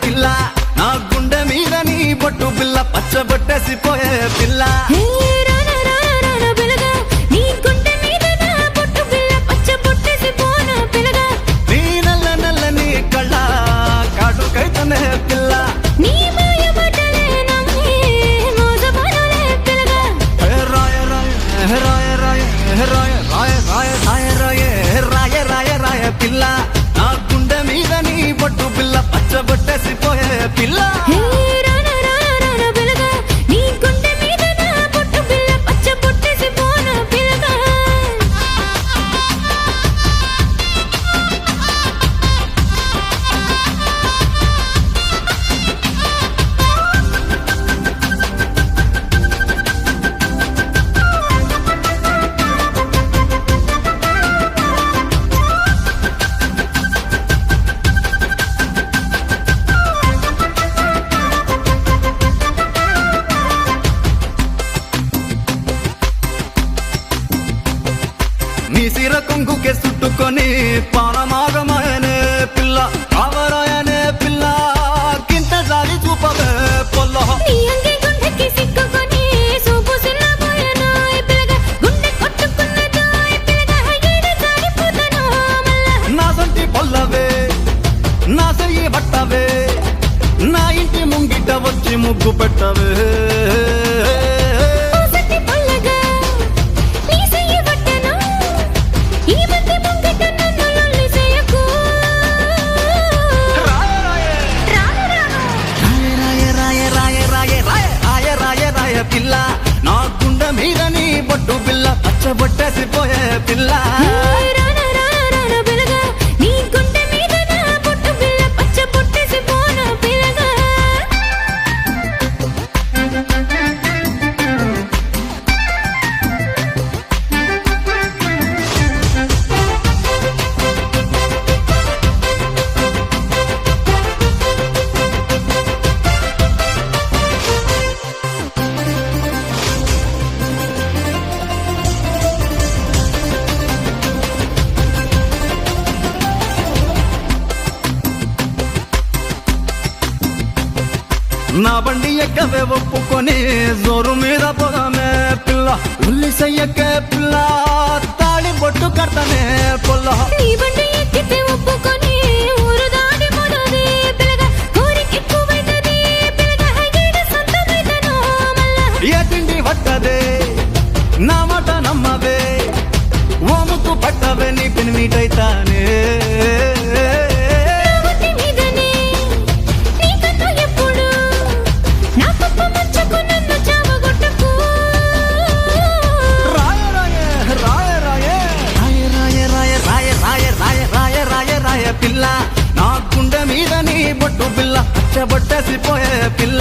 పిల్ల నా గుండె మీద నీ బొట్టు పిల్ల పచ్చబొట్టేసిపోయే పిల్ల నీ నల్ల నల్లని కళ్ళ కాటుకైతనే పిల్ల రాయ రాయ రాయ రాయ రాయ రాయ రాయ రాయ రాయ రాయ పిల్ల నా గుండె మీద నీ బొట్టు పిల్ల పచ్చబొట్టేసిపోయే పిల్ల నీ సిర కొంగుకే చుట్టుకొని పానమాగమయనే పిల్ల కావరాయనే పిల్ల కింత జాలి చూపవే పొల్ల నా సొంటి పొల్లవే నా చెయ్యి బట్టవే నా ఇంటి ముంగిట వచ్చి ముగ్గు పెట్టవే పిల్ల నా గుండె మీద నీ బొట్టు పిల్ల పచ్చబొట్టేసిపోయే పిల్ల నా బండి ఎక్కవే ఒప్పుకొని జోరు మీద పోదామే పిల్ల ఉల్లి సయ్యకే పిల్ల తాళి బొట్టు కడతానే పొల్ల ఏ తిండి పట్టదే నా మాట నమ్మవే ఓ ముక్కు పట్టవే నీ పెనిమిటైతానే పిల్ల నా గుండె మీద నీ బొట్టు పిల్ల పచ్చబొట్టేసిపోయే పిల్ల